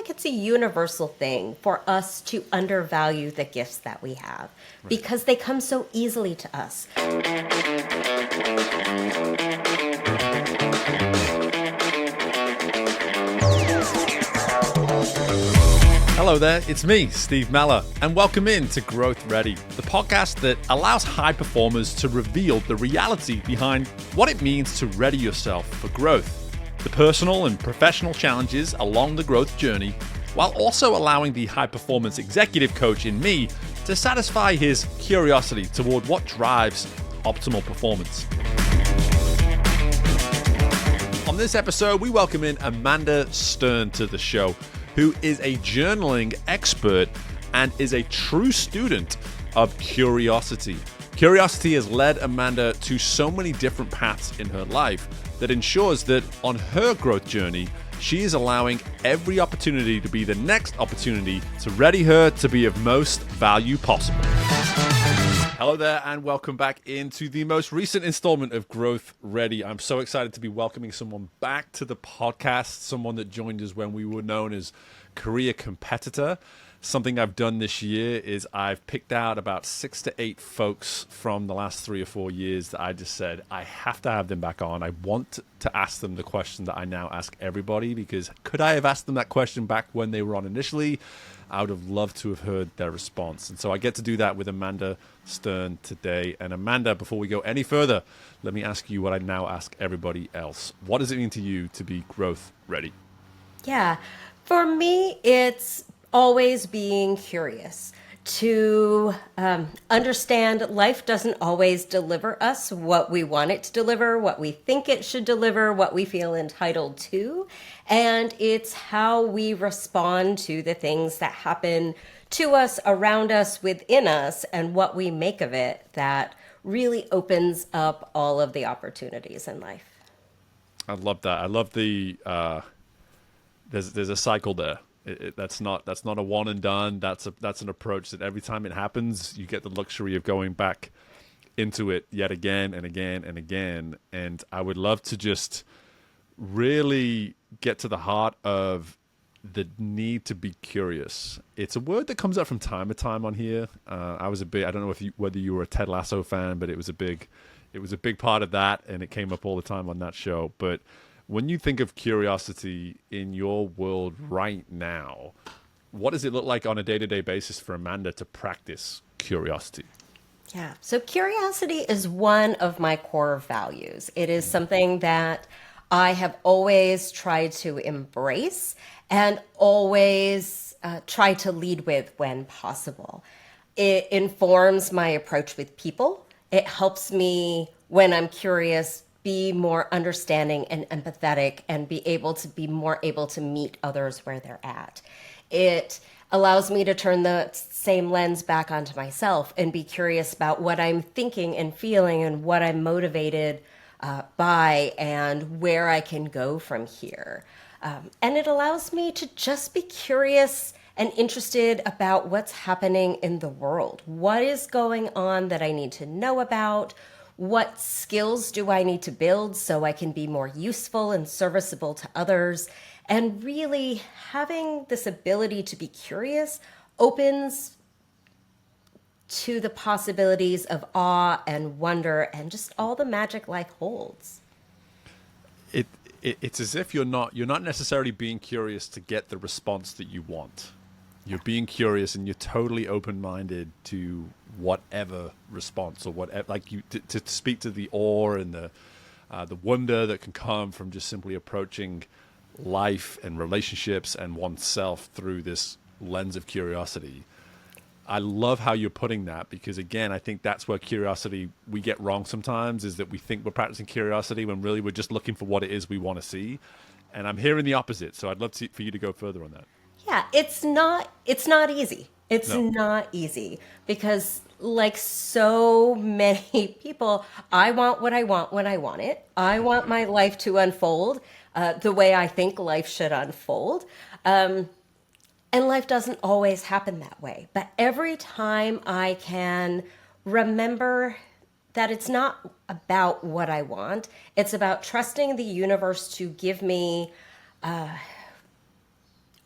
like it's a universal thing for us to undervalue the gifts that we have because they come so easily to us. Hello there, it's me, Steve Mellor, and welcome in to Growth Ready, the podcast that allows high performers to reveal the reality behind what it means to ready yourself for growth, the personal and professional challenges along the growth journey, while also allowing the high performance executive coach in me to satisfy his curiosity toward what drives optimal performance. On this episode, we welcome in Amanda Stern to the show, who is a journaling expert and is a true student of curiosity. Curiosity has led Amanda to so many different paths in her life that ensures that on her growth journey, she is allowing every opportunity to be the next opportunity to ready her to be of most value possible. Hello there, and welcome back into the most recent installment of Growth Ready. I'm so excited to be welcoming someone back to the podcast, someone that joined us when we were known as Career Competitor. Something I've done this year is I've picked out about 6 to 8 folks from the last 3 or 4 years that I just said, I have to have them back on. I want to ask them the question that I now ask everybody, because could I have asked them that question back when they were on initially? I would have loved to have heard their response. And so I get to do that with Amanda Stern today. And Amanda, before we go any further, let me ask you what I now ask everybody else. What does it mean to you to be growth ready? Yeah, for me, it's always being curious to understand life doesn't always deliver us what we want it to deliver, what we think it should deliver, what we feel entitled to. And it's how we respond to the things that happen to us, around us, within us, and what we make of it that really opens up all of the opportunities in life. I love that. I love the there's a cycle there. That's not a one and done. That's an approach that every time it happens, you get the luxury of going back into it yet again and again and again. And I would love to just really get to the heart of the need to be curious. It's a word that comes up from time to time on here. I don't know whether you were a Ted Lasso fan, but it was a big part of that, and it came up all the time on that show. But when you think of curiosity in your world right now, what does it look like on a day-to-day basis for Amanda to practice curiosity? Yeah, so curiosity is one of my core values. It is something that I have always tried to embrace and always try to lead with when possible. It informs my approach with people. It helps me, when I'm curious, be more understanding and empathetic and be more able to meet others where they're at. It allows me to turn the same lens back onto myself and be curious about what I'm thinking and feeling and what I'm motivated by and where I can go from here. And it allows me to just be curious and interested about what's happening in the world. What is going on that I need to know about? What skills do I need to build so I can be more useful and serviceable to others? And really having this ability to be curious opens to the possibilities of awe and wonder and just all the magic life holds. It's as if you're not necessarily being curious to get the response that you want. You're being curious and you're totally open-minded to whatever response or whatever, like to speak to the awe and the wonder that can come from just simply approaching life and relationships and oneself through this lens of curiosity. I love how you're putting that, because again, I think that's where curiosity we get wrong sometimes, is that we think we're practicing curiosity when really we're just looking for what it is we want to see. And I'm hearing the opposite. So I'd love for you to go further on that. Yeah, it's not easy. It's No. not easy because, like so many people, I want what I want when I want it. I want my life to unfold the way I think life should unfold. And life doesn't always happen that way. But every time I can remember that it's not about what I want, it's about trusting the universe to give me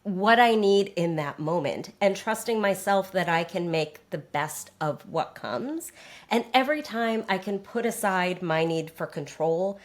what I need in that moment and trusting myself that I can make the best of what comes. And every time I can put aside my need for control,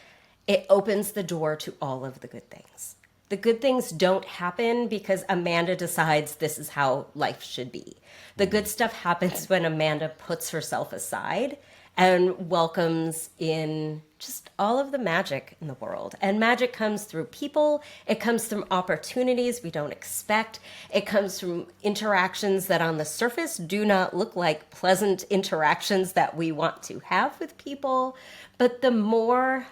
it opens the door to all of the good things. The good things don't happen because Amanda decides this is how life should be. The good stuff happens when Amanda puts herself aside and welcomes in just all of the magic in the world. And magic comes through people. It comes from opportunities we don't expect. It comes from interactions that on the surface do not look like pleasant interactions that we want to have with people. But the more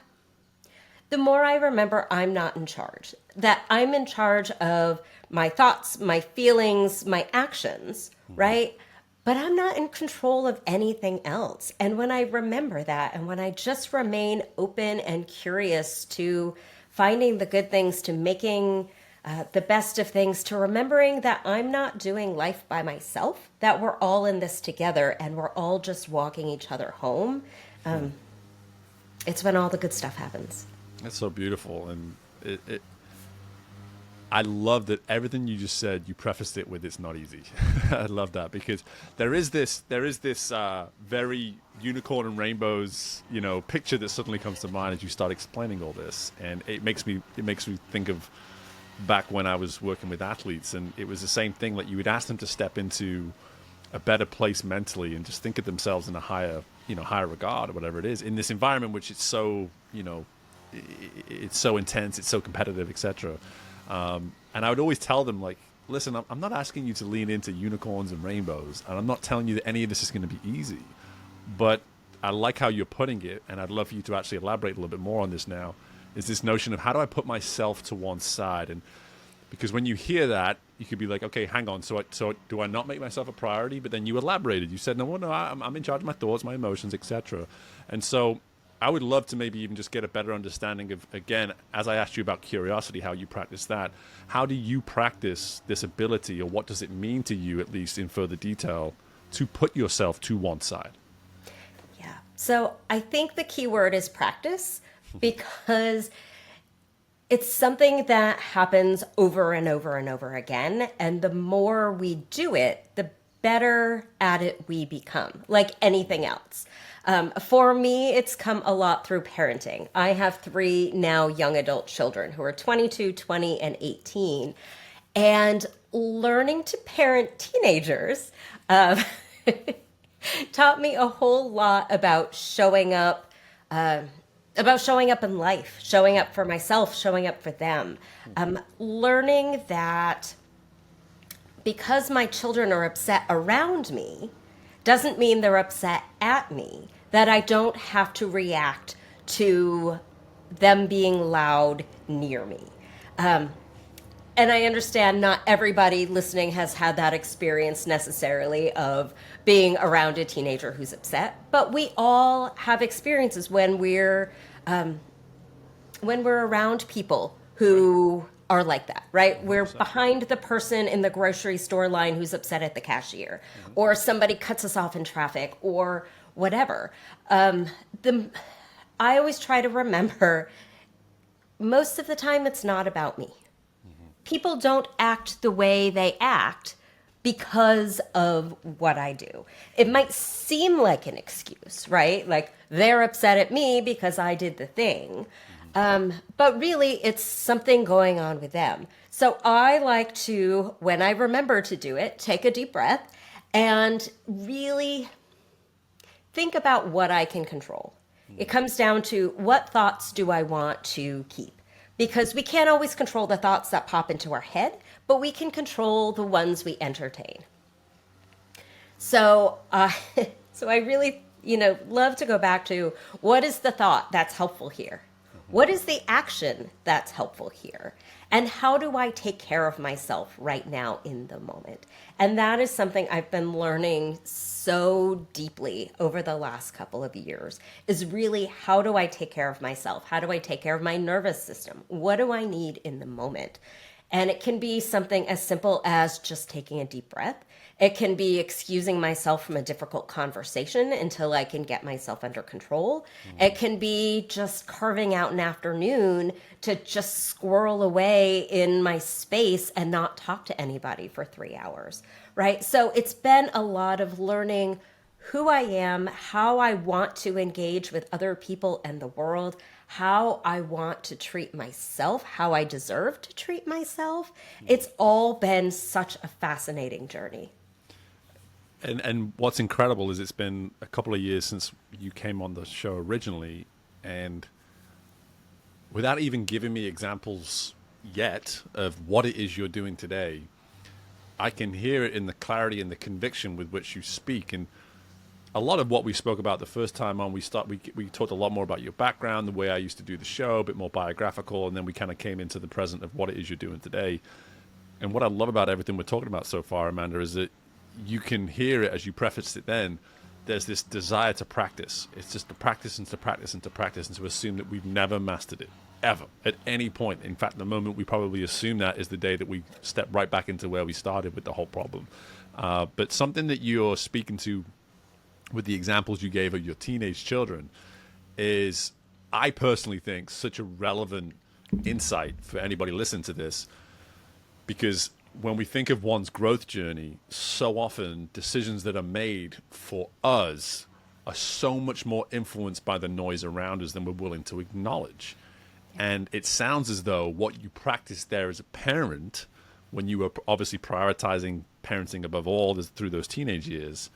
I remember I'm not in charge, that I'm in charge of my thoughts, my feelings, my actions, right? But I'm not in control of anything else. And when I remember that, and when I just remain open and curious to finding the good things, to making the best of things, to remembering that I'm not doing life by myself, that we're all in this together and we're all just walking each other home, it's when all the good stuff happens. That's so beautiful. And I love that everything you just said, you prefaced it with "it's not easy." I love that, because there is this very unicorn and rainbows, picture that suddenly comes to mind as you start explaining all this, and it makes me think of back when I was working with athletes, and it was the same thing. Like, you would ask them to step into a better place mentally and just think of themselves in a higher regard, or whatever it is, in this environment which it's so it's so intense, it's so competitive, etc. And I would always tell them, like, listen, I'm not asking you to lean into unicorns and rainbows, and I'm not telling you that any of this is going to be easy, but I like how you're putting it, and I'd love for you to actually elaborate a little bit more on this now, is this notion of how do I put myself to one side? And because when you hear that, you could be like, okay, hang on, so do I not make myself a priority? But then you elaborated. You said, no, I'm in charge of my thoughts, my emotions, etc. And so I would love to maybe even just get a better understanding of, again, as I asked you about curiosity, how you practice that. How do you practice this ability, or what does it mean to you, at least in further detail, to put yourself to one side? Yeah. So I think the key word is practice, because it's something that happens over and over and over again. And the more we do it, the better at it we become, like anything else. For me, it's come a lot through parenting. I have 3 now young adult children who are 22, 20, and 18. And learning to parent teenagers taught me a whole lot about showing up in life, showing up for myself, showing up for them. Learning that because my children are upset around me doesn't mean they're upset at me, that I don't have to react to them being loud near me. And I understand not everybody listening has had that experience necessarily of being around a teenager who's upset, but we all have experiences when we're around people who are like that, right? We're behind the person in the grocery store line who's upset at the cashier, or somebody cuts us off in traffic, or whatever. I always try to remember, most of the time it's not about me. People don't act the way they act because of what I do. It might seem like an excuse, right? Like, they're upset at me because I did the thing. But really, it's something going on with them. So I like to, when I remember to do it, take a deep breath and really think about what I can control. It comes down to, what thoughts do I want to keep? Because we can't always control the thoughts that pop into our head, but we can control the ones we entertain. So I really, love to go back to, what is the thought that's helpful here? What is the action that's helpful here? And how do I take care of myself right now in the moment? And that is something I've been learning so deeply over the last couple of years, is really, how do I take care of myself? How do I take care of my nervous system? What do I need in the moment? And it can be something as simple as just taking a deep breath. It can be excusing myself from a difficult conversation until I can get myself under control. It can be just carving out an afternoon to just squirrel away in my space and not talk to anybody for 3 hours, right? So it's been a lot of learning who I am, how I want to engage with other people and the world, how I want to treat myself, how I deserve to treat myself. It's all been such a fascinating journey. And what's incredible is it's been a couple of years since you came on the show originally, and without even giving me examples yet of what it is you're doing today, I can hear it in the clarity and the conviction with which you speak. And a lot of what we spoke about the first time on, we talked a lot more about your background, the way I used to do the show, a bit more biographical, and then we kind of came into the present of what it is you're doing today. And what I love about everything we're talking about so far, Amanda, is that you can hear it as you prefaced it then. There's this desire to practice. It's just to practice and to practice and to practice and to assume that we've never mastered it, ever, at any point. In fact, the moment we probably assume that is the day that we step right back into where we started with the whole problem. But something that you're speaking to with the examples you gave of your teenage children is, I personally think, such a relevant insight for anybody listening to this, because when we think of one's growth journey, so often decisions that are made for us are so much more influenced by the noise around us than we're willing to acknowledge. And it sounds as though what you practiced there as a parent, when you were obviously prioritizing parenting above all through those teenage years,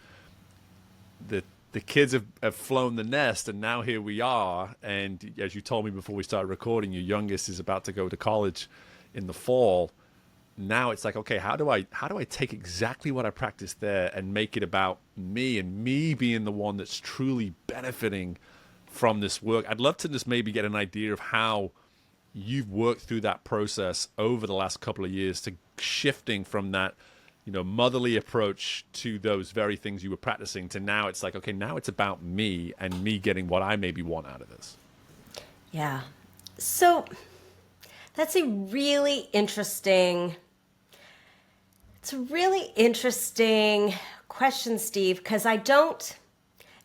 the kids have flown the nest, and now here we are. And as you told me before we started recording, your youngest is about to go to college in the fall. Now it's like, okay, how do I take exactly what I practiced there and make it about me and me being the one that's truly benefiting from this work? I'd love to just maybe get an idea of how you've worked through that process over the last couple of years to shifting from that, motherly approach to those very things you were practicing to now it's like, okay, now it's about me and me getting what I maybe want out of this. Yeah. So that's a really interesting question, Steve, because I don't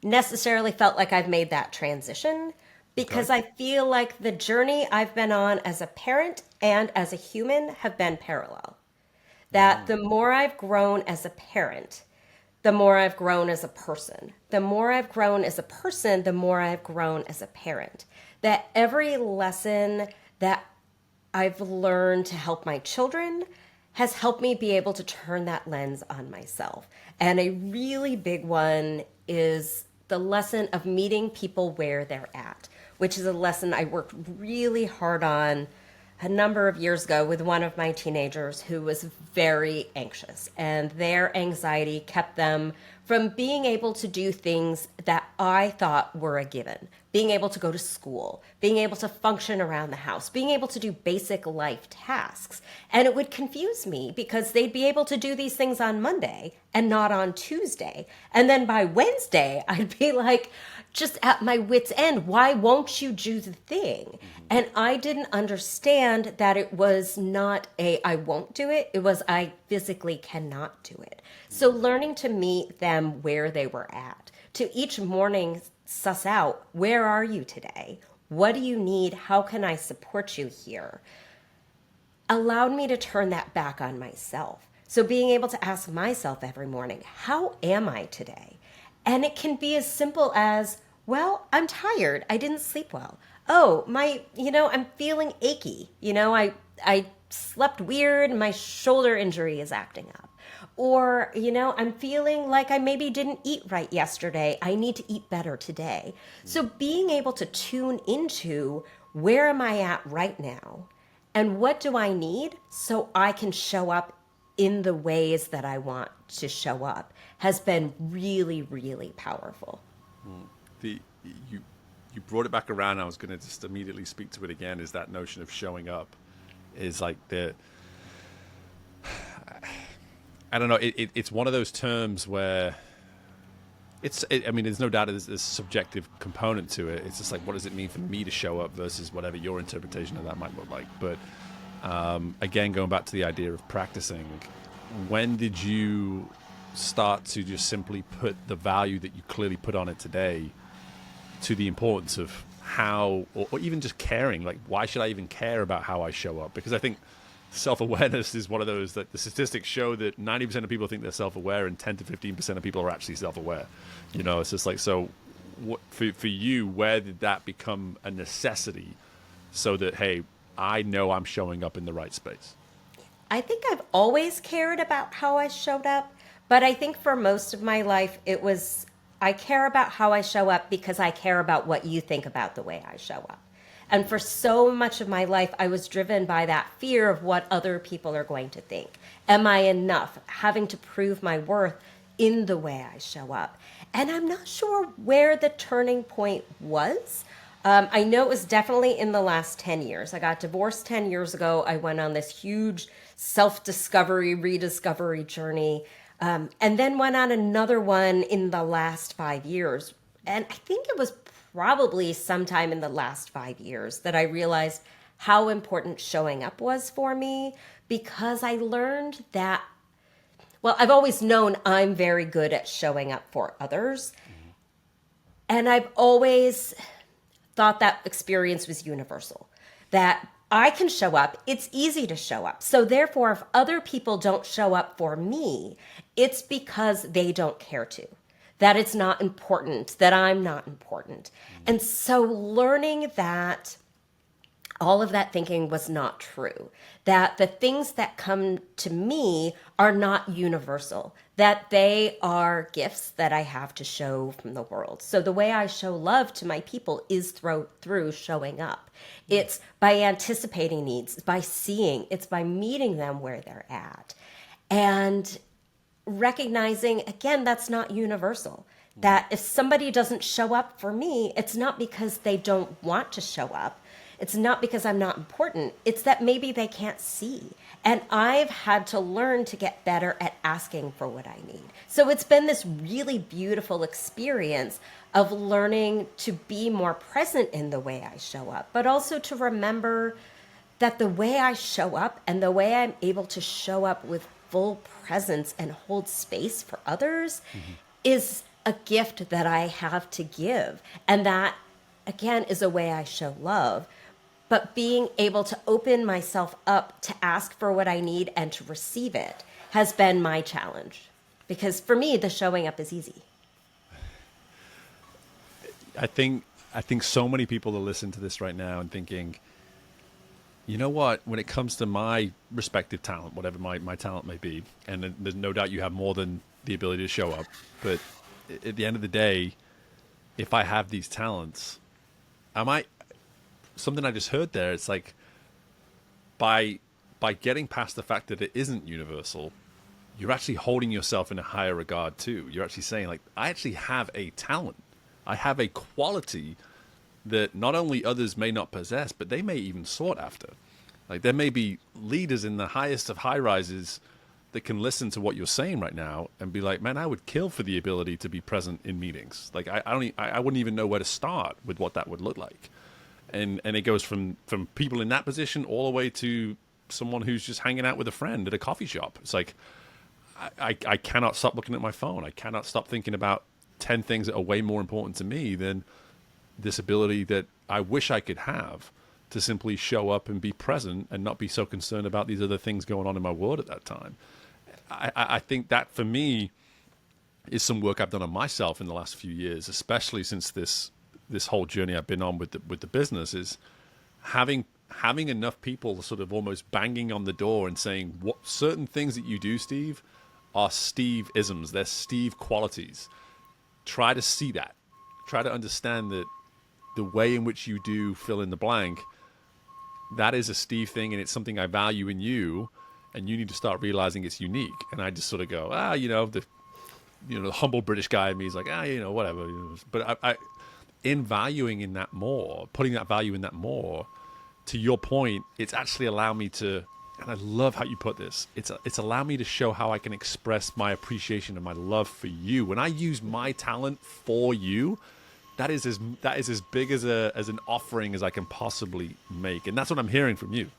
necessarily felt like I've made that transition, because I feel like the journey I've been on as a parent and as a human have been parallel. That the more I've grown as a parent, the more I've grown as a person. The more I've grown as a person, the more I've grown as a parent. That every lesson that I've learned to help my children has helped me be able to turn that lens on myself. And a really big one is the lesson of meeting people where they're at, which is a lesson I worked really hard on a number of years ago with one of my teenagers who was very anxious, and their anxiety kept them from being able to do things that I thought were a given. Being able to go to school, being able to function around the house, being able to do basic life tasks. And it would confuse me because they'd be able to do these things on Monday and not on Tuesday. And then by Wednesday, I'd be like, just at my wit's end, why won't you do the thing? And I didn't understand that it was not I won't do it. It was I physically cannot do it. So learning to meet them where they were at, to each morning suss out, where are you today? What do you need? How can I support you here? Allowed me to turn that back on myself. So being able to ask myself every morning, how am I today? And it can be as simple as, well, I'm tired. I didn't sleep well. Oh, I'm feeling achy. I slept weird. My shoulder injury is acting up. Or, I'm feeling like I maybe didn't eat right yesterday. I need to eat better today. So being able to tune into where am I at right now and what do I need so I can show up in the ways that I want to show up has been really, really powerful. You brought it back around. I was going to just immediately speak to it again. Is that notion of showing up is like I don't know. It's one of those terms where there's no doubt there's a subjective component to it. It's just like, what does it mean for me to show up versus whatever your interpretation of that might look like. But Again, going back to the idea of practicing, when did you start to just simply put the value that you clearly put on it today to the importance of how, or even just caring, like, why should I even care about how I show up? Because I think self-awareness is one of those that the statistics show that 90% of people think they're self-aware and 10 to 15% of people are actually self-aware. You know, it's just like, so what, for you, where did that become a necessity so that, hey, I know I'm showing up in the right space? I think I've always cared about how I showed up, but I think for most of my life, it was I care about how I show up because I care about what you think about the way I show up. And for so much of my life, I was driven by that fear of what other people are going to think. Am I enough? Having to prove my worth in the way I show up. And I'm not sure where the turning point was. I know it was definitely in the last 10 years. I got divorced 10 years ago. I went on this huge self-discovery, rediscovery journey, and then went on another one in the last 5 years. And I think it was probably sometime in the last 5 years that I realized how important showing up was for me, because I learned that, well, I've always known I'm very good at showing up for others. And I've always thought that experience was universal, that I can show up. It's easy to show up. So therefore, if other people don't show up for me, it's because they don't care to, that it's not important, that I'm not important. And so learning that all of that thinking was not true, that the things that come to me are not universal, that they are gifts that I have to show from the world. So the way I show love to my people is through showing up. It's by anticipating needs, it's by seeing, it's by meeting them where they're at. And recognizing, again, that's not universal. That if somebody doesn't show up for me, it's not because they don't want to show up. It's not because I'm not important. It's that maybe they can't see. And I've had to learn to get better at asking for what I need. So it's been this really beautiful experience of learning to be more present in the way I show up, but also to remember that the way I show up and the way I'm able to show up with full presence and hold space for others is a gift that I have to give. And that, again, is a way I show love. But being able to open myself up to ask for what I need and to receive it has been my challenge. Because for me, the showing up is easy. I think so many people are listening to this right now and thinking, you know what, when it comes to my respective talent, whatever my talent may be, and there's no doubt you have more than the ability to show up, but at the end of the day, if I have these talents, something I just heard there, it's like by getting past the fact that it isn't universal, you're actually holding yourself in a higher regard too. You're actually saying, like, I actually have a talent. I have a quality that not only others may not possess, but they may even sought after. Like, there may be leaders in the highest of high rises that can listen to what you're saying right now and be like, man, I would kill for the ability to be present in meetings. Like, I wouldn't even know where to start with what that would look like. And it goes from people in that position all the way to someone who's just hanging out with a friend at a coffee shop. It's like, I cannot stop looking at my phone. I cannot stop thinking about 10 things that are way more important to me than this ability that I wish I could have to simply show up and be present and not be so concerned about these other things going on in my world at that time. I think that for me is some work I've done on myself in the last few years, especially since this whole journey I've been on with the business, is having enough people sort of almost banging on the door and saying, what certain things that you do, Steve, are Steve-isms. They're Steve qualities. Try to see that. Try to understand that the way in which you do fill in the blank, that is a Steve thing, and it's something I value in you, and you need to start realizing it's unique. And I just sort of go, the humble British guy in me is like, whatever. But I in valuing in that more, putting that value in that more, to your point, it's actually allowed me to, and I love how you put this, it's allowed me to show how I can express my appreciation and my love for you. When I use my talent for you, that is as big as an offering as I can possibly make. And that's what I'm hearing from you.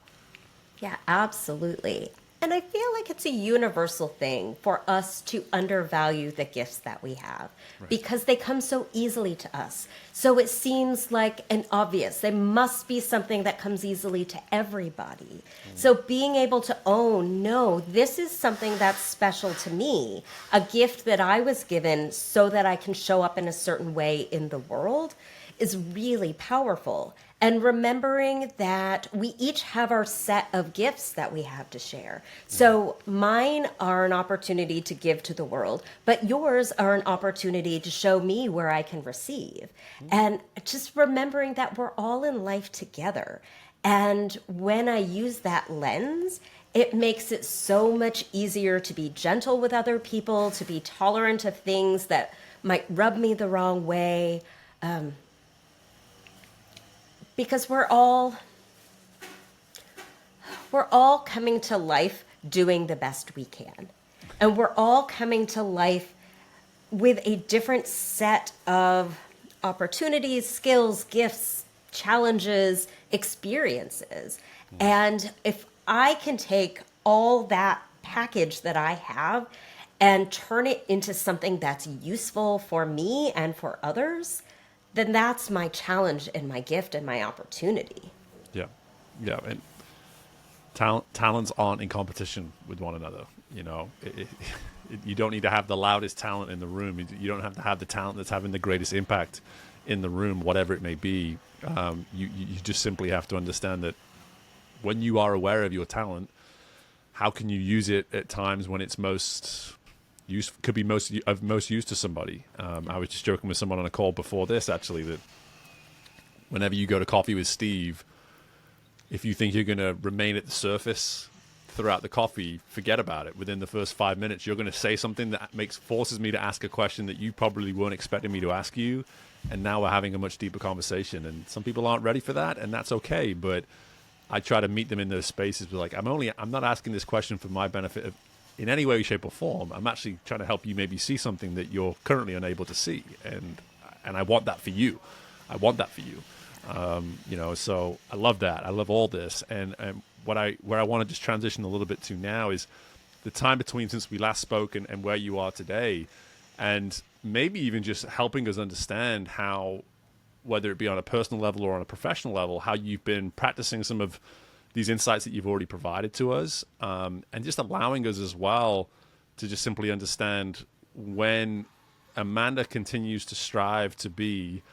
Yeah, absolutely. And I feel like it's a universal thing for us to undervalue the gifts that we have Right. because they come so easily to us. So it seems like an obvious. They must be something that comes easily to everybody. So being able to own, no, this is something that's special to me, a gift that I was given so that I can show up in a certain way in the world is really powerful. And remembering that we each have our set of gifts that we have to share. So mine are an opportunity to give to the world, but yours are an opportunity to show me where I can receive. And just remembering that we're all in life together. And when I use that lens, it makes it so much easier to be gentle with other people, to be tolerant of things that might rub me the wrong way. Because we're all coming to life doing the best we can. And we're all coming to life with a different set of opportunities, skills, gifts, challenges, experiences. And if I can take all that package that I have and turn it into something that's useful for me and for others, then that's my challenge and my gift and my opportunity. Yeah. Yeah. And talents aren't in competition with one another. You know, you don't need to have the loudest talent in the room. You don't have to have the talent that's having the greatest impact in the room, whatever it may be. You just simply have to understand that when you are aware of your talent, how can you use it at times when it's most use could be most use to somebody. I was just joking with someone on a call before this, actually, that whenever you go to coffee with Steve, if you think you're going to remain at the surface throughout the coffee, forget about it. Within the first 5 minutes, you're going to say something that forces me to ask a question that you probably weren't expecting me to ask you, and now we're having a much deeper conversation. And some people aren't ready for that, and that's okay. But I try to meet them in those spaces. But like, I'm not asking this question for my benefit in any way, shape, or form. I'm actually trying to help you maybe see something that you're currently unable to see, and I want that for you. I want that for you. So I love that. I love all this, and where I want to just transition a little bit to now is the time between since we last spoke and where you are today, and maybe even just helping us understand how, whether it be on a personal level or on a professional level, how you've been practicing some of these insights that you've already provided to us, and just allowing us as well to just simply understand when Amanda continues to strive to be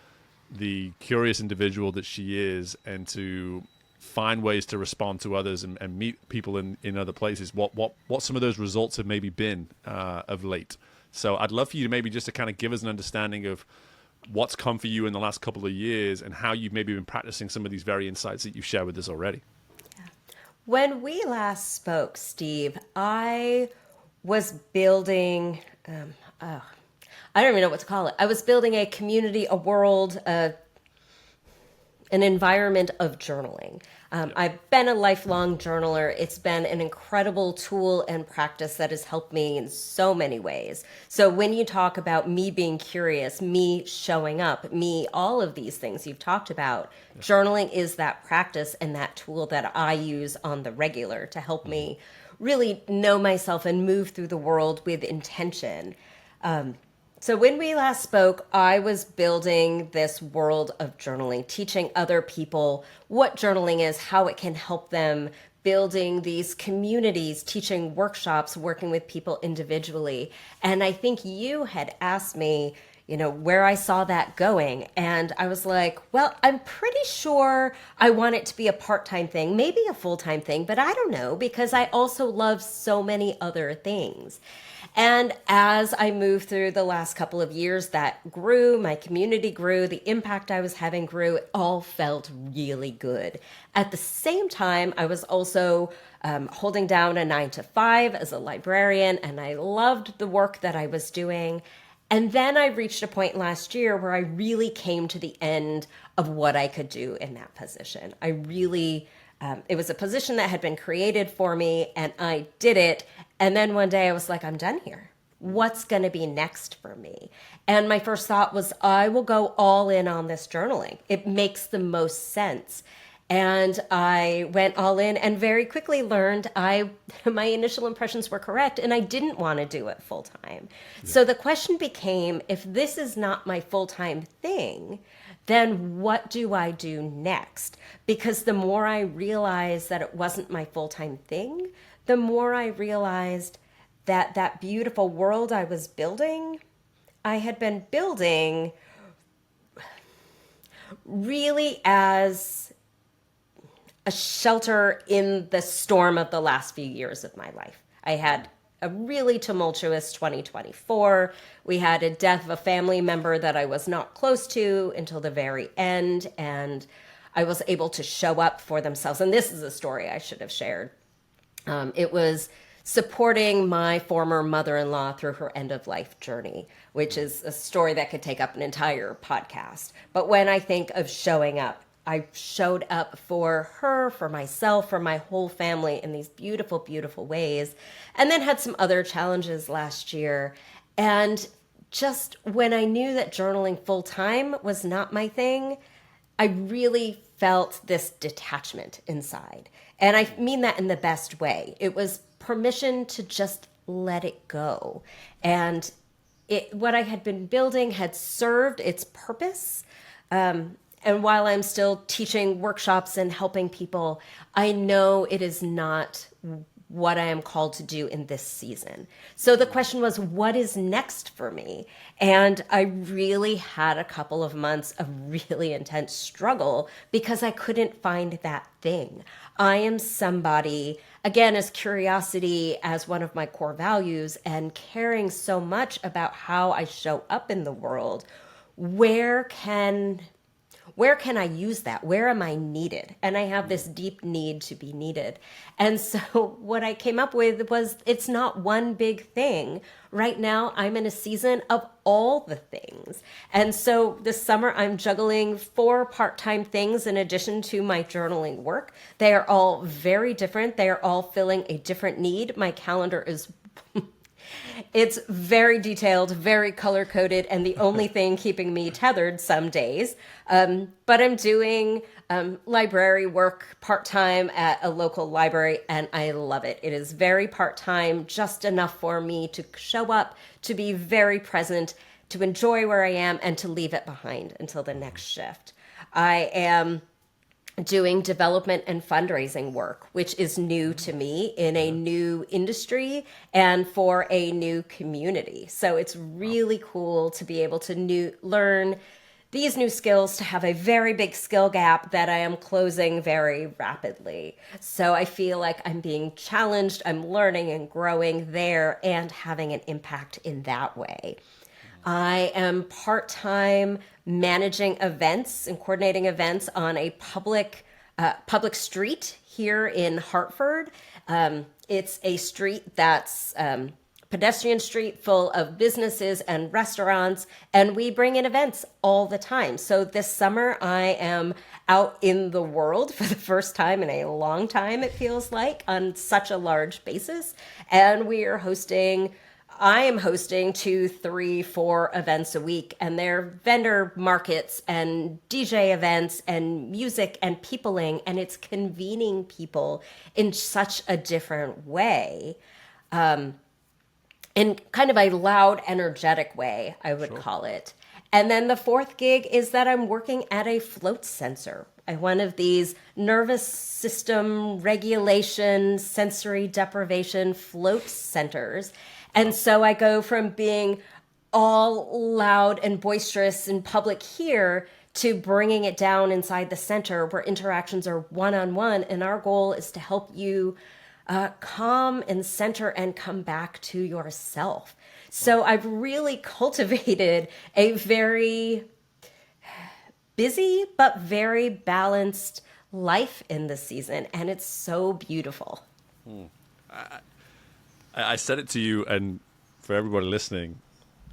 the curious individual that she is, and to find ways to respond to others and meet people in other places, what some of those results have maybe been of late. So I'd love for you to maybe just to kind of give us an understanding of what's come for you in the last couple of years, and how you've maybe been practicing some of these very insights that you've shared with us already. When we last spoke, Steve, I was building, I don't even know what to call it. I was building a community, a world, an environment of journaling. I've been a lifelong journaler. It's been an incredible tool and practice that has helped me in so many ways. So when you talk about me being curious, me showing up, me, all of these things you've talked about, journaling is that practice and that tool that I use on the regular to help me really know myself and move through the world with intention. So when we last spoke, I was building this world of journaling, teaching other people what journaling is, how it can help them, building these communities, teaching workshops, working with people individually. And I think you had asked me, where I saw that going. And I was like, well, I'm pretty sure I want it to be a part-time thing, maybe a full-time thing, but I don't know, because I also love so many other things. And as I moved through the last couple of years, that grew, my community grew, the impact I was having grew, it all felt really good. At the same time, I was also holding down a 9-to-5 as a librarian, and I loved the work that I was doing. And then I reached a point last year where I really came to the end of what I could do in that position. I really, it was a position that had been created for me, and I did it. And then one day I was like, I'm done here. What's going to be next for me? And my first thought was, I will go all in on this journaling. It makes the most sense. And I went all in and very quickly learned my initial impressions were correct and I didn't want to do it full time. So the question became, if this is not my full time thing, then what do I do next? Because the more I realized that it wasn't my full time thing, the more I realized that that beautiful world I was building, I had been building really as a shelter in the storm of the last few years of my life. I had a really tumultuous 2024. We had a death of a family member that I was not close to until the very end, and I was able to show up for themselves. And this is a story I should have shared. It was supporting my former mother-in-law through her end-of-life journey, which is a story that could take up an entire podcast. But when I think of showing up, I showed up for her, for myself, for my whole family in these beautiful, beautiful ways. And then had some other challenges last year. And just when I knew that journaling full time was not my thing, I really felt this detachment inside. And I mean that in the best way. It was permission to just let it go. And what I had been building had served its purpose. And while I'm still teaching workshops and helping people, I know it is not what I am called to do in this season. So the question was, what is next for me? And I really had a couple of months of really intense struggle because I couldn't find that thing. I am somebody, again, as curiosity as one of my core values and caring so much about how I show up in the world, where can I use that? Where am I needed? And I have this deep need to be needed. And so what I came up with was, it's not one big thing. Right now, I'm in a season of all the things. And so this summer, I'm juggling 4 part-time things in addition to my journaling work. They are all very different. They are all filling a different need. My calendar is it's very detailed, very color-coded, and the only thing keeping me tethered some days. But I'm doing library work part-time at a local library, and I love it. It is very part-time, just enough for me to show up, to be very present, to enjoy where I am, and to leave it behind until the next shift. I am doing development and fundraising work, which is new to me in a new industry and for a new community. So it's really cool to be able to learn these new skills, to have a very big skill gap that I am closing very rapidly. So I feel like I'm being challenged, I'm learning and growing there and having an impact in that way. I am part-time managing events and coordinating events on a public street here in Hartford. It's a street that's pedestrian street full of businesses and restaurants, and we bring in events all the time. So this summer I am out in the world for the first time in a long time, it feels like, on such a large basis. And I am hosting 2, 3, 4 events a week, and they're vendor markets and DJ events and music and peopling, and it's convening people in such a different way. In kind of a loud, energetic way, I would call it. And then the 4th gig is that I'm working at a float sensor, one of these nervous system regulation, sensory deprivation float centers. And so I go from being all loud and boisterous in public here to bringing it down inside the center where interactions are one-on-one. And our goal is to help you calm and center and come back to yourself. So I've really cultivated a very busy but very balanced life in this season, and it's so beautiful. I said it to you, and for everybody listening,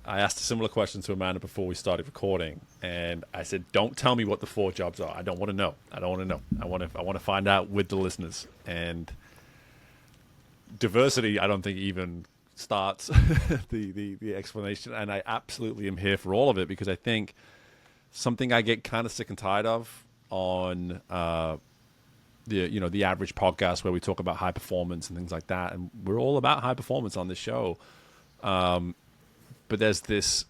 I asked a similar question to Amanda before we started recording, and I said, "Don't tell me what the 4 jobs are. I don't want to know. I don't want to know. I want to find out with the listeners." And diversity, I don't think even starts the explanation, and I absolutely am here for all of it, because I think something I get kind of sick and tired of on the average podcast where we talk about high performance and things like that, and we're all about high performance on this show. But there's this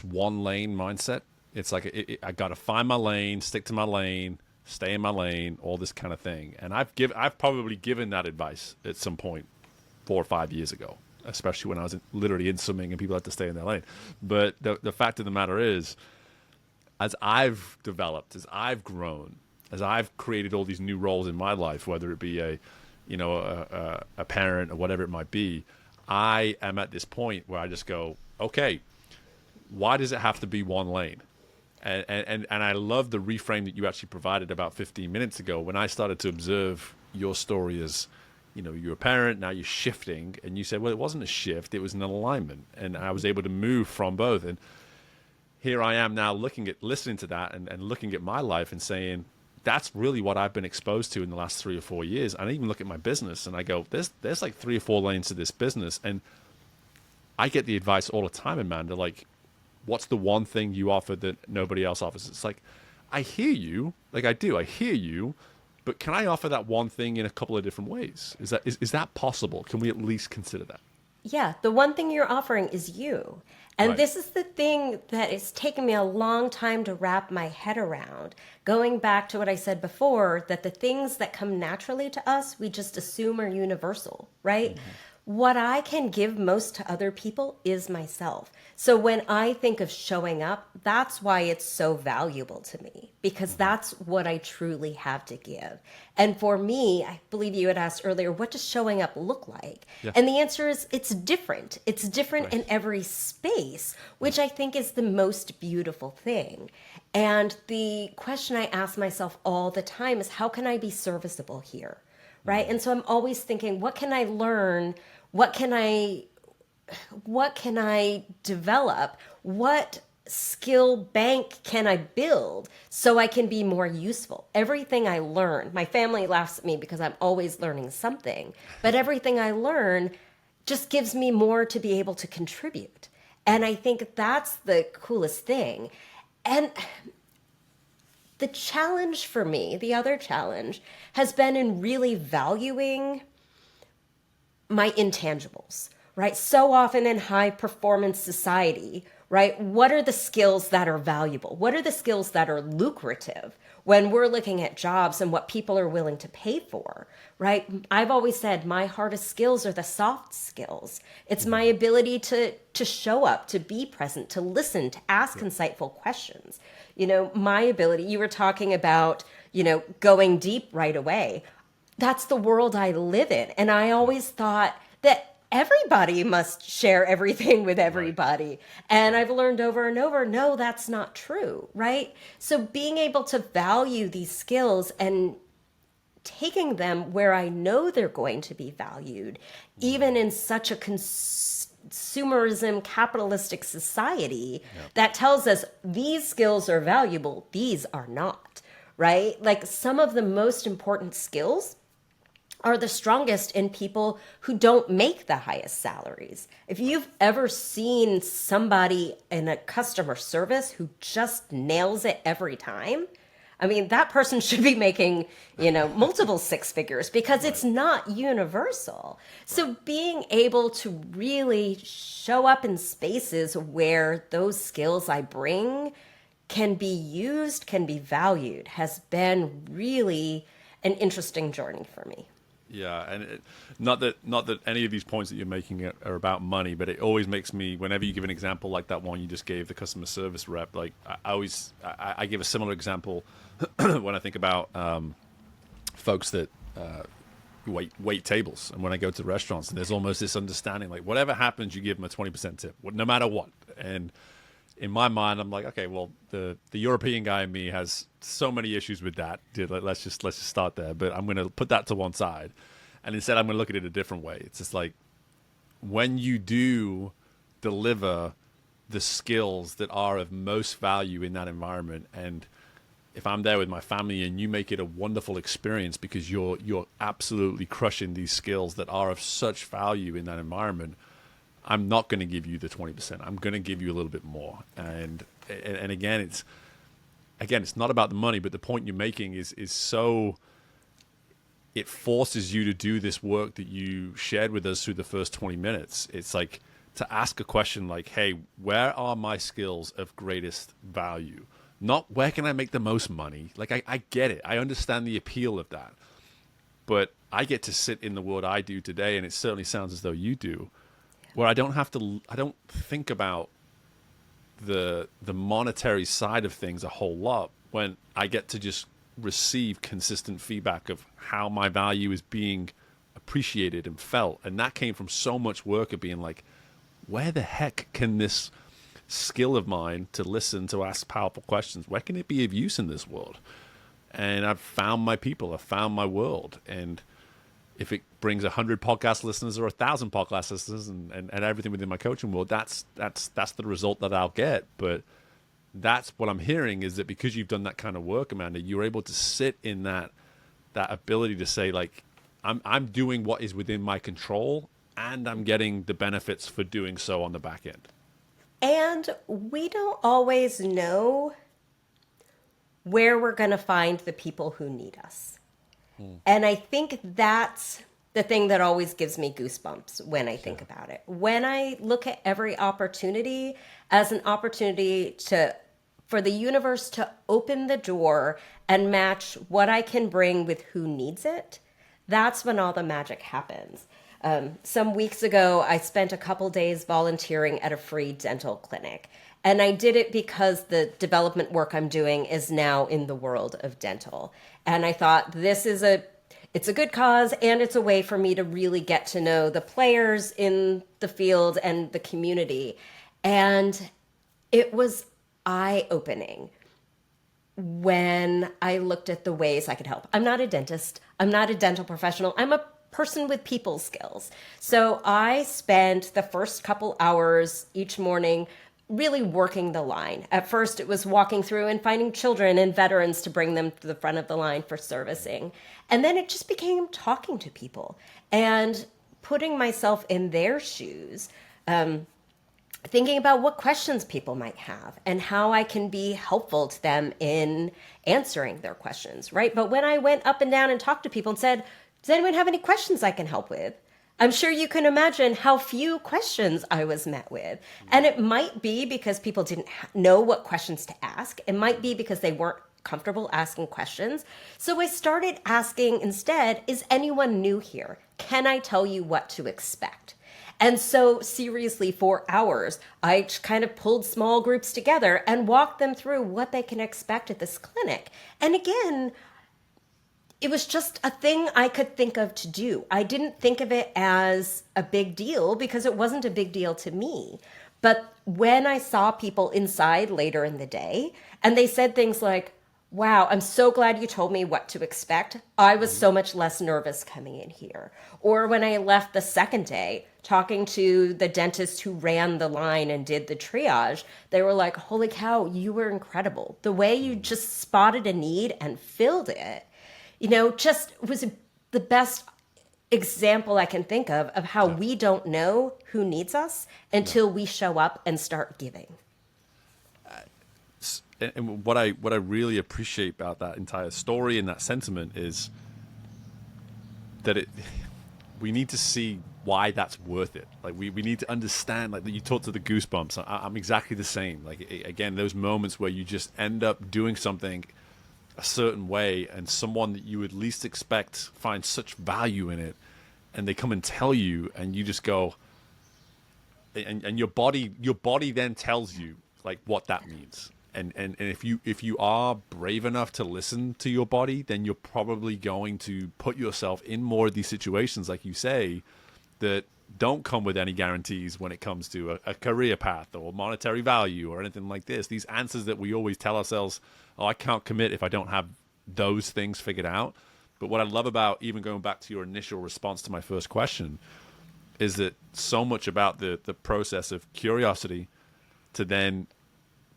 one lane mindset. It's like I got to find my lane, stick to my lane, stay in my lane, all this kind of thing. And I've probably given that advice at some point 4 or 5 years ago, especially when I was literally in swimming and people had to stay in their lane. But the fact of the matter is, as I've developed, as I've grown, as I've created all these new roles in my life, whether it be a parent or whatever it might be, I am at this point where I just go, okay, why does it have to be one lane? And I love the reframe that you actually provided about 15 minutes ago when I started to observe your story as, you're a parent, now you're shifting, and you said, well, it wasn't a shift, it was an alignment, and I was able to move from both. And here I am now listening to that and looking at my life and saying, that's really what I've been exposed to in the last 3 or 4 years. And I even look at my business and I go, there's like 3 or 4 lanes to this business. And I get the advice all the time, Amanda, like, what's the one thing you offer that nobody else offers? It's like, I hear you, like I hear you, but can I offer that one thing in a couple of different ways? Is that possible? Can we at least consider that? Yeah, the one thing you're offering is you. And Right. This is the thing that it's taken me a long time to wrap my head around. Going back to what I said before, that the things that come naturally to us, we just assume are universal, right? What I can give most to other people is myself. So when I think of showing up, that's why it's so valuable to me, because that's what I truly have to give. And for me, I believe you had asked earlier, what does showing up look like? Yeah. And the answer is it's different. It's different Right. in every space, which I think is the most beautiful thing. And the question I ask myself all the time is, how can I be serviceable here? Right? And so I'm always thinking, what can I learn? What can I develop? What skill bank can I build so I can be more useful? Everything I learn, my family laughs at me because I'm always learning something, but everything I learn just gives me more to be able to contribute. And I think that's the coolest thing. And the challenge for me, the other challenge, has been in really valuing my intangibles, right? So often in high performance society, right? What are the skills that are valuable? What are the skills that are lucrative when we're looking at jobs and what people are willing to pay for, right? I've always said my hardest skills are the soft skills. It's my ability to show up, to be present, to listen, to ask insightful questions. My ability, you were talking about, going deep right away. That's the world I live in. And I always thought that everybody must share everything with everybody. Right. And I've learned over and over, no, that's not true, right? So being able to value these skills and taking them where I know they're going to be valued, even in such a consumerism, capitalistic society that tells us these skills are valuable, these are not, right? Like some of the most important skills are the strongest in people who don't make the highest salaries. If you've ever seen somebody in a customer service who just nails it every time, I mean, that person should be making, multiple 6 figures because it's not universal. So being able to really show up in spaces where those skills I bring can be used, can be valued, has been really an interesting journey for me. Yeah, and not that any of these points that you're making are about money, but it always makes me, whenever you give an example like that one you just gave, the customer service rep, like I give a similar example when I think about folks that wait tables, and when I go to restaurants, and there's almost this understanding, like whatever happens, you give them a 20% tip, no matter what. And in my mind, I'm like, okay, well, the European guy in me has so many issues with that. Dude, let's just start there. But I'm going to put that to one side, and instead I'm going to look at it a different way. It's just like when you do deliver the skills that are of most value in that environment, and if I'm there with my family and you make it a wonderful experience because you're absolutely crushing these skills that are of such value in that environment, I'm not going to give you the 20%. I'm going to give you a little bit more. And again, it's not about the money, but the point you're making is so it forces you to do this work that you shared with us through the first 20 minutes. It's like to ask a question like, hey, where are my skills of greatest value? Not where can I make the most money? Like, I get it. I understand the appeal of that. But I get to sit in the world I do today, and it certainly sounds as though you do, where I don't think about the monetary side of things a whole lot when I get to just receive consistent feedback of how my value is being appreciated and felt. And that came from so much work of being like, where the heck can this skill of mine to listen, to ask powerful questions, where can it be of use in this world? And I've found my people, I've found my world. And if it brings 100 podcast listeners or 1,000 podcast listeners and everything within my coaching world, that's the result that I'll get. But that's what I'm hearing, is that because you've done that kind of work, Amanda, you're able to sit in that ability to say, like, I'm doing what is within my control, and I'm getting the benefits for doing so on the back end. And we don't always know where we're going to find the people who need us. And I think that's the thing that always gives me goosebumps when I think about it. When I look at every opportunity as an opportunity for the universe to open the door and match what I can bring with who needs it, that's when all the magic happens. Some weeks ago, I spent a couple days volunteering at a free dental clinic. And I did it because the development work I'm doing is now in the world of dental. And I thought it's a good cause, and it's a way for me to really get to know the players in the field and the community. And it was eye-opening when I looked at the ways I could help. I'm not a dentist. I'm not a dental professional. I'm a person with people skills. So I spent the first couple hours each morning really working the line. At first, it was walking through and finding children and veterans to bring them to the front of the line for servicing. And then it just became talking to people and putting myself in their shoes, thinking about what questions people might have and how I can be helpful to them in answering their questions, right? But when I went up and down and talked to people and said, does anyone have any questions I can help with? I'm sure you can imagine how few questions I was met with. And it might be because people didn't know what questions to ask. It might be because they weren't comfortable asking questions. So I started asking instead, is anyone new here? Can I tell you what to expect? And so seriously, for hours, I kind of pulled small groups together and walked them through what they can expect at this clinic. And again, it was just a thing I could think of to do. I didn't think of it as a big deal because it wasn't a big deal to me. But when I saw people inside later in the day and they said things like, wow, I'm so glad you told me what to expect. I was so much less nervous coming in here. Or when I left the second day, talking to the dentist who ran the line and did the triage, they were like, holy cow, you were incredible. The way you just spotted a need and filled it, just was the best example I can think of how we don't know who needs us until we show up and start giving. And what I really appreciate about that entire story and that sentiment is that we need to see why that's worth it. Like we need to understand, like you talked to the goosebumps. I'm exactly the same. Like again, those moments where you just end up doing something a certain way and someone that you would least expect finds such value in it, and they come and tell you, and you just go, and your body then tells you like what that means. And if you are brave enough to listen to your body, then you're probably going to put yourself in more of these situations, like you say, that don't come with any guarantees when it comes to a career path or monetary value or anything like this. These answers that we always tell ourselves, oh, I can't commit if I don't have those things figured out. But what I love about, even going back to your initial response to my first question, is that so much about the process of curiosity to then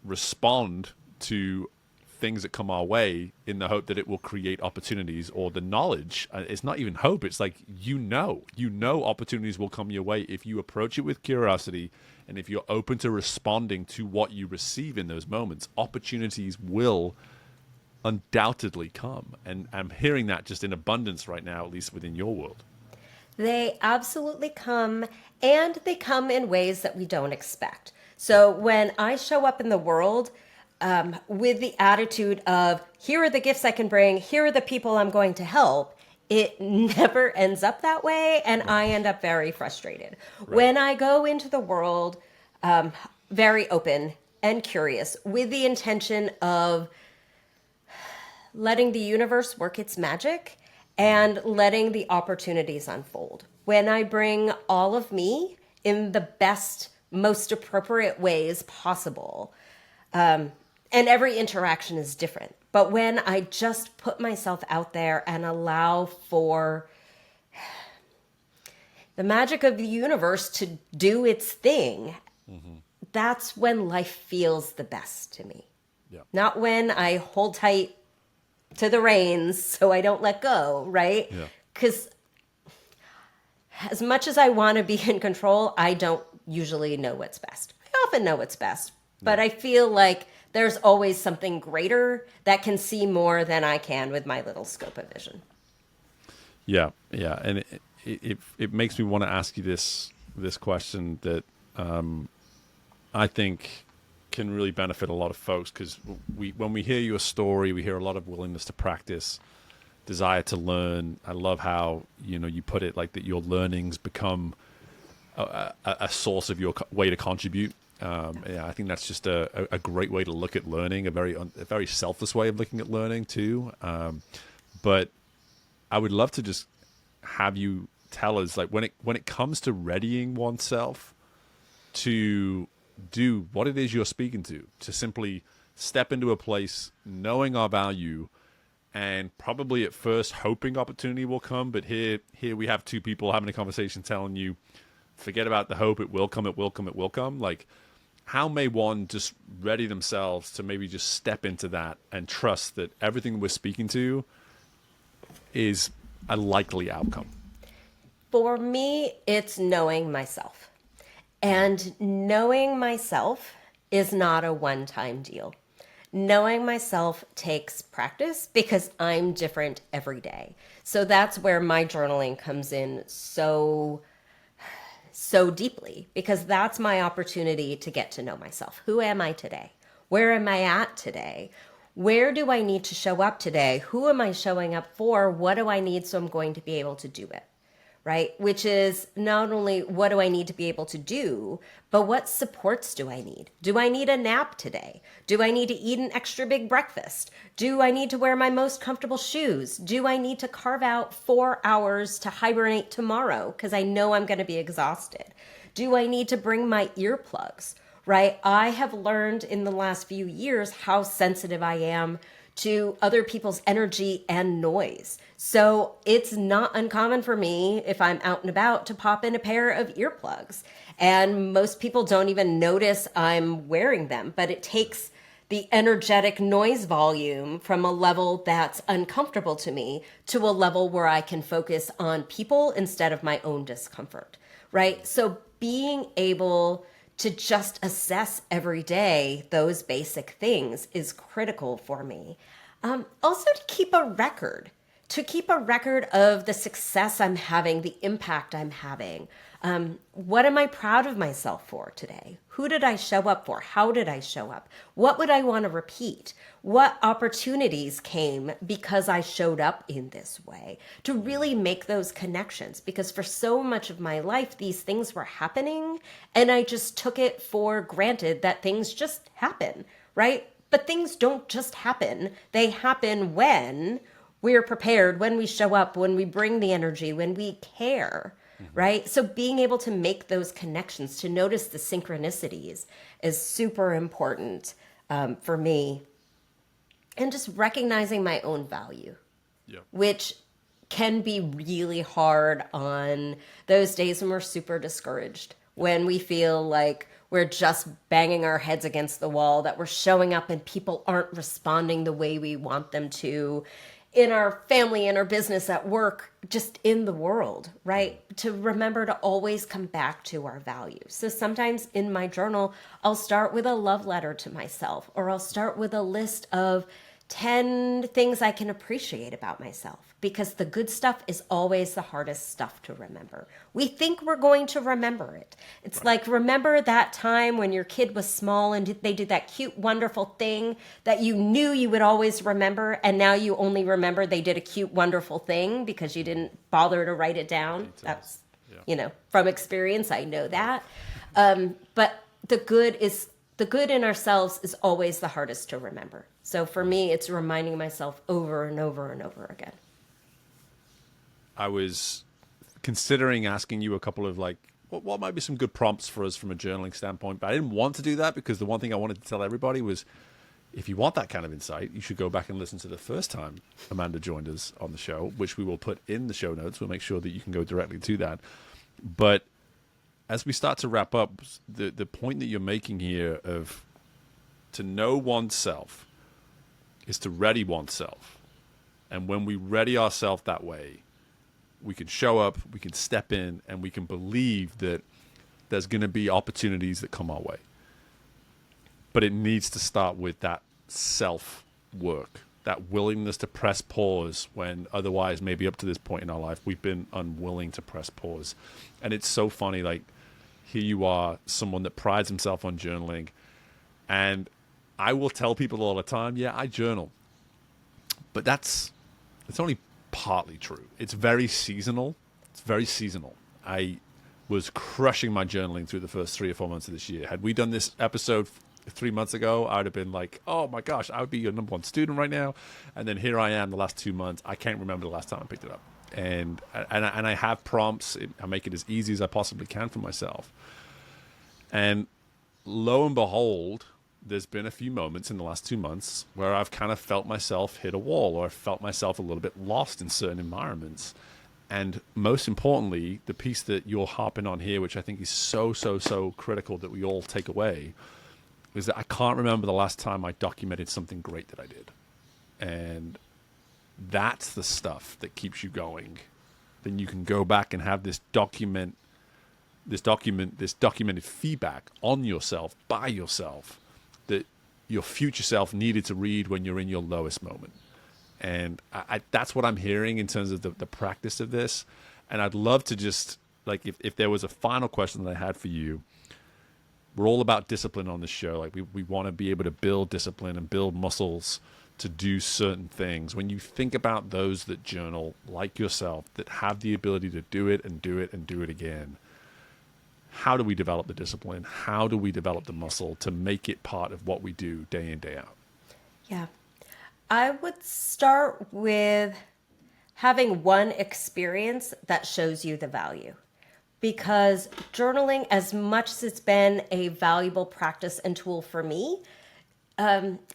respond to things that come our way in the hope that it will create opportunities, or the knowledge. It's not even hope. It's like, opportunities will come your way if you approach it with curiosity. And if you're open to responding to what you receive in those moments, opportunities will undoubtedly come. And I'm hearing that just in abundance right now, at least within your world. They absolutely come, and they come in ways that we don't expect. So when I show up in the world with the attitude of, here are the gifts I can bring, here are the people I'm going to help, it never ends up that way, and I end up very frustrated. Right. When I go into the world very open and curious with the intention of letting the universe work its magic and letting the opportunities unfold. When I bring all of me in the best, most appropriate ways possible, and every interaction is different. But when I just put myself out there and allow for the magic of the universe to do its thing, that's when life feels the best to me. Yeah. Not when I hold tight to the reins so I don't let go, right? Because as much as I want to be in control, I don't usually know what's best. I often know what's best, but I feel like there's always something greater that can see more than I can with my little scope of vision. Yeah, yeah, and it makes me want to ask you this question that I think can really benefit a lot of folks, because when we hear your story, we hear a lot of willingness to practice, desire to learn. I love how you put it like that. Your learnings become a source of your way to contribute. Yeah, I think that's just a great way to look at learning, a very selfless way of looking at learning too. But I would love to just have you tell us, like, when it comes to readying oneself to do what it is you're speaking to simply step into a place knowing our value and probably at first hoping opportunity will come. But here we have two people having a conversation telling you, forget about the hope, it will come, it will come, it will come. Like, how may one just ready themselves to maybe just step into that and trust that everything we're speaking to is a likely outcome? For me, it's knowing myself. And knowing myself is not a one-time deal. Knowing myself takes practice because I'm different every day. So that's where my journaling comes in so deeply, because that's my opportunity to get to know myself. Who am I today? Where am I at today? Where do I need to show up today? Who am I showing up for? What do I need so I'm going to be able to do it? Right? Which is not only what do I need to be able to do, but what supports do I need? Do I need a nap today? Do I need to eat an extra big breakfast? Do I need to wear my most comfortable shoes? Do I need to carve out 4 hours to hibernate tomorrow because I know I'm going to be exhausted? Do I need to bring my earplugs? Right? I have learned in the last few years how sensitive I am to other people's energy and noise. So it's not uncommon for me, if I'm out and about, to pop in a pair of earplugs. And most people don't even notice I'm wearing them, but it takes the energetic noise volume from a level that's uncomfortable to me to a level where I can focus on people instead of my own discomfort, right? So being able to just assess every day those basic things is critical for me. Also to keep a record of the success I'm having, the impact I'm having. What am I proud of myself for today? Who did I show up for? How did I show up? What would I want to repeat? What opportunities came because I showed up in this way? To really make those connections, because for so much of my life, these things were happening and I just took it for granted that things just happen, right? But things don't just happen. They happen when we're prepared, when we show up, when we bring the energy, when we care, right? So being able to make those connections, to notice the synchronicities is super important for me. And just recognizing my own value, which can be really hard on those days when we're super discouraged, when we feel like we're just banging our heads against the wall, that we're showing up and people aren't responding the way we want them to, in our family, in our business, at work, just in the world, right? To remember to always come back to our values. So sometimes in my journal, I'll start with a love letter to myself, or I'll start with a list of 10 things I can appreciate about myself, because the good stuff is always the hardest stuff to remember. We think we're going to remember it. It's like, remember that time when your kid was small and they did that cute, wonderful thing that you knew you would always remember, and now you only remember they did a cute, wonderful thing because you didn't bother to write it down. That's, from experience, I know that. But the good in ourselves is always the hardest to remember. So for me, it's reminding myself over and over and over again. I was considering asking you a couple of what might be some good prompts for us from a journaling standpoint, but I didn't want to do that because the one thing I wanted to tell everybody was, if you want that kind of insight, you should go back and listen to the first time Amanda joined us on the show, which we will put in the show notes. We'll make sure that you can go directly to that. But as we start to wrap up, the point that you're making here of to know oneself is to ready oneself. And when we ready ourselves that way, we can show up, we can step in, and we can believe that there's going to be opportunities that come our way. But it needs to start with that self-work, that willingness to press pause when otherwise maybe up to this point in our life, we've been unwilling to press pause. And it's so funny, here you are, someone that prides himself on journaling. And I will tell people all the time, yeah, I journal. But it's only partly true. It's very seasonal. I was crushing my journaling through the first 3 or 4 months of this year. Had we done this episode 3 months ago, I would have been like, oh my gosh, I would be your number one student right now. And then here I am the last 2 months. I can't remember the last time I picked it up. And I have prompts. I make it as easy as I possibly can for myself. And lo and behold, there's been a few moments in the last 2 months where I've kind of felt myself hit a wall, or I felt myself a little bit lost in certain environments. And most importantly, the piece that you're harping on here, which I think is so, so, so critical that we all take away, is that I can't remember the last time I documented something great that I did. And that's the stuff that keeps you going. Then you can go back and have this documented feedback on yourself, by yourself, that your future self needed to read when you're in your lowest moment. And that's what I'm hearing in terms of the practice of this. And I'd love to just, if there was a final question that I had for you, we're all about discipline on this show. We want to be able to build discipline and build muscles to do certain things. When you think about those that journal, like yourself, that have the ability to do it and do it and do it again, how do we develop the discipline? How do we develop the muscle to make it part of what we do day in, day out? Yeah. I would start with having one experience that shows you the value. Because journaling, as much as it's been a valuable practice and tool for me,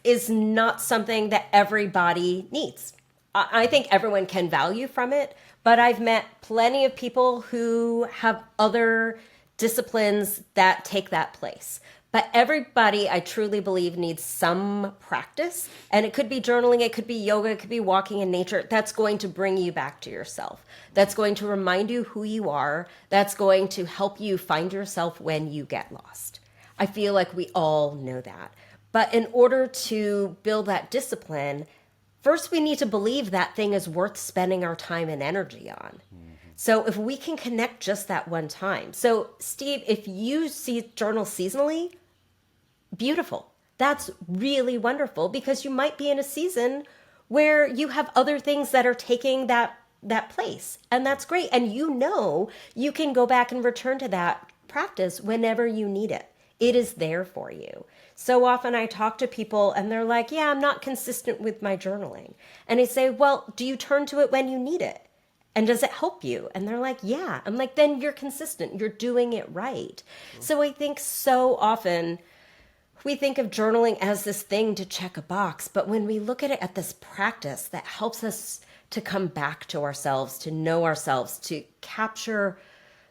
is not something that everybody needs. I think everyone can value from it, but I've met plenty of people who have other disciplines that take that place. But everybody, I truly believe, needs some practice. And it could be journaling, it could be yoga, it could be walking in nature. That's going to bring you back to yourself. That's going to remind you who you are. That's going to help you find yourself when you get lost. I feel like we all know that. But in order to build that discipline, first we need to believe that thing is worth spending our time and energy on. So if we can connect just that one time. So Steve, if you journal seasonally, beautiful. That's really wonderful, because you might be in a season where you have other things that are taking that place. And that's great. And you can go back and return to that practice whenever you need it. It is there for you. So often I talk to people and they're like, yeah, I'm not consistent with my journaling. And I say, well, do you turn to it when you need it? And does it help you? And they're like, yeah. I'm like, then you're consistent. You're doing it right. So I think so often we think of journaling as this thing to check a box. But when we look at it at this practice that helps us to come back to ourselves, to know ourselves, to capture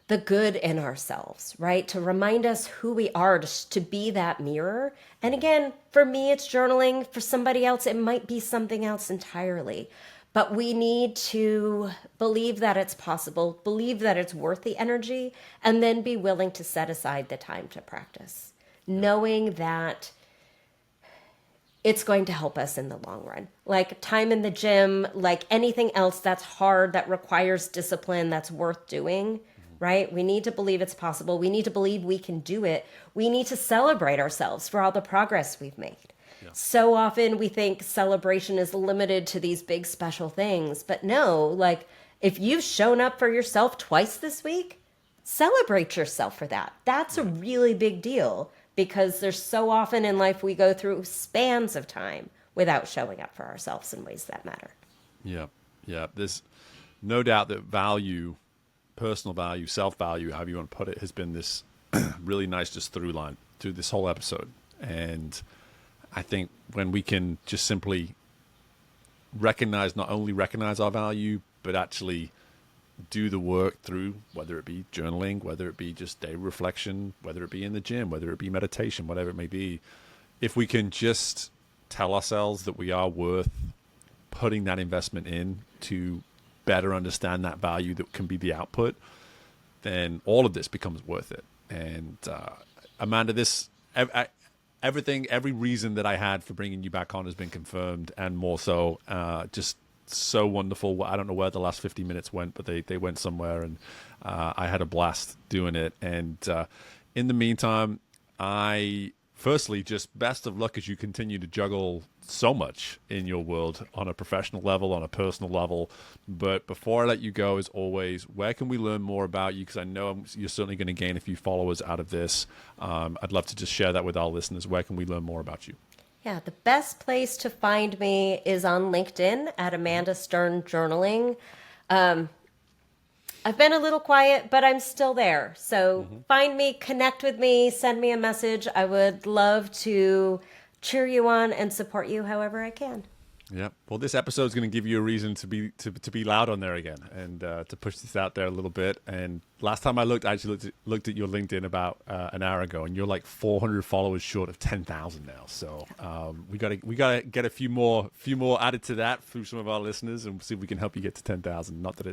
the good in ourselves, right? To remind us who we are, to be that mirror. And again, for me, it's journaling. For somebody else, it might be something else entirely. But we need to believe that it's possible, believe that it's worth the energy, and then be willing to set aside the time to practice. Knowing that it's going to help us in the long run. Like time in the gym, like anything else that's hard, that requires discipline, that's worth doing, right? We need to believe it's possible. We need to believe we can do it. We need to celebrate ourselves for all the progress we've made. So often we think celebration is limited to these big special things, but no, like if you've shown up for yourself twice this week, celebrate yourself for that. That's a really big deal, because there's so often in life we go through spans of time without showing up for ourselves in ways that matter. Yeah. Yeah. There's no doubt that value, personal value, self-value, however you want to put it, has been this really nice just through line through this whole episode. And I think when we can just simply not only recognize our value, but actually do the work through, whether it be journaling, whether it be just day reflection, whether it be in the gym, whether it be meditation, whatever it may be, if we can just tell ourselves that we are worth putting that investment in to better understand that value that can be the output, then all of this becomes worth it. And Amanda, every reason that I had for bringing you back on has been confirmed, and more so. Just so wonderful. I don't know where the last 50 minutes went, but they went somewhere, and I had a blast doing it. And in the meantime, firstly, just best of luck as you continue to juggle so much in your world on a professional level, on a personal level. But before I let you go, as always, where can we learn more about you? Because I know you're certainly going to gain a few followers out of this. I'd love to just share that with our listeners. Where can we learn more about you? Yeah, the best place to find me is on LinkedIn at Amanda Stern Journaling. I've been a little quiet, but I'm still there. So find me, connect with me, send me a message. I would love to cheer you on and support you however I can. Yeah. Well, this episode is going to give you a reason to be loud on there again, and to push this out there a little bit. And last time I actually looked at your LinkedIn about an hour ago, and you're like 400 followers short of 10,000 now. So we gotta get a few more added to that through some of our listeners, and see if we can help you get to 10,000. Not that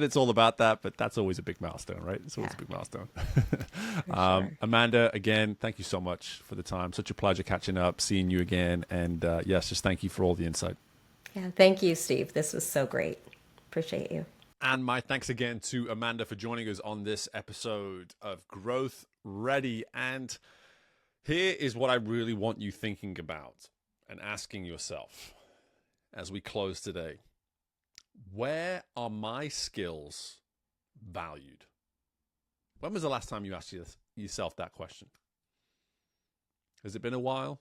it's all about that, but that's always a big milestone, right? It's always a big milestone. Sure. Amanda, again, thank you so much for the time. Such a pleasure catching up, seeing you again, and yes, just thank you for all the insight. Yeah, thank you, Steve. This was so great. Appreciate you. And my thanks again to Amanda for joining us on this episode of Growth Ready. And here is what I really want you thinking about and asking yourself as we close today. Where are my skills valued? When was the last time you asked yourself that question? Has it been a while?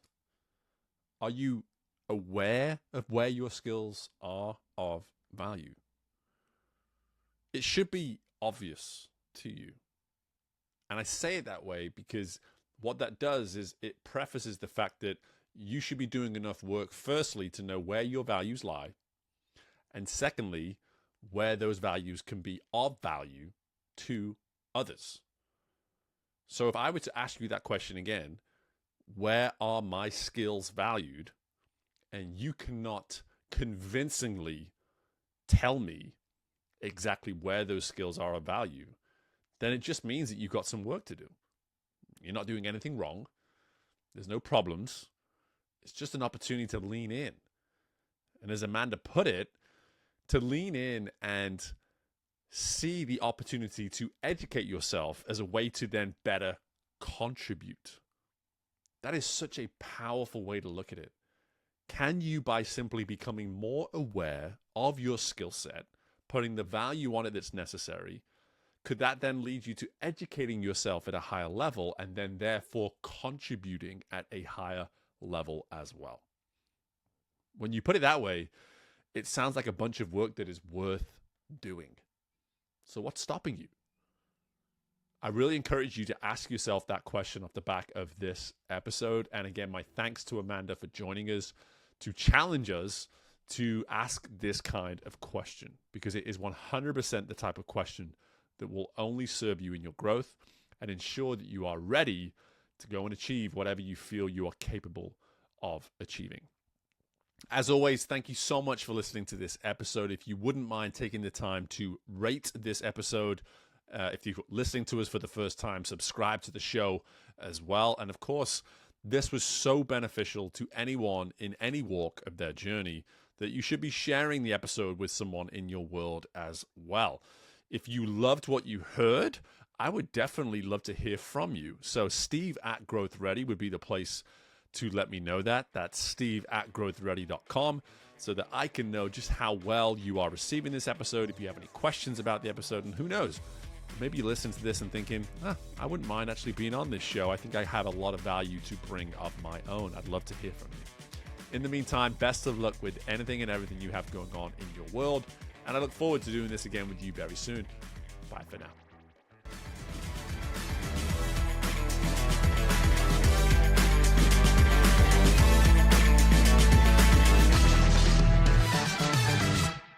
Are you aware of where your skills are of value? It should be obvious to you. And I say it that way because what that does is it prefaces the fact that you should be doing enough work, firstly, to know where your values lie, and secondly, where those values can be of value to others. So if I were to ask you that question again, where are my skills valued? And you cannot convincingly tell me exactly where those skills are of value, then it just means that you've got some work to do. You're not doing anything wrong. There's no problems. It's just an opportunity to lean in. And as Amanda put it, to lean in and see the opportunity to educate yourself as a way to then better contribute. That is such a powerful way to look at it. Can you, by simply becoming more aware of your skill set, putting the value on it that's necessary, could that then lead you to educating yourself at a higher level and then therefore contributing at a higher level as well? When you put it that way, it sounds like a bunch of work that is worth doing. So what's stopping you? I really encourage you to ask yourself that question off the back of this episode. And again, my thanks to Amanda for joining us to challenge us to ask this kind of question, because it is 100% the type of question that will only serve you in your growth and ensure that you are ready to go and achieve whatever you feel you are capable of achieving. As always, thank you so much for listening to this episode. If you wouldn't mind taking the time to rate this episode, if you're listening to us for the first time, subscribe to the show as well. And of course, this was so beneficial to anyone in any walk of their journey that you should be sharing the episode with someone in your world as well. If you loved what you heard, I would definitely love to hear from you. So steve@growthready would be the place to let me know that. That's steve@growthready.com so that I can know just how well you are receiving this episode, if you have any questions about the episode, and who knows, maybe you listen to this and thinking, I wouldn't mind actually being on this show. I think I have a lot of value to bring of my own. I'd love to hear from you. In the meantime, best of luck with anything and everything you have going on in your world, and I look forward to doing this again with you very soon. Bye for now.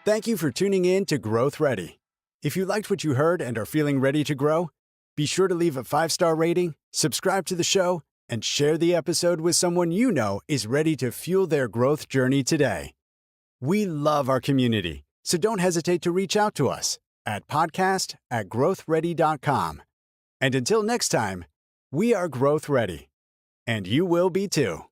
Thank you for tuning in to Growth Ready. If you liked what you heard and are feeling ready to grow, be sure to leave a 5-star rating, subscribe to the show, and share the episode with someone you know is ready to fuel their growth journey today. We love our community, so don't hesitate to reach out to us at podcast@growthready.com. And until next time, we are Growth Ready, and you will be too.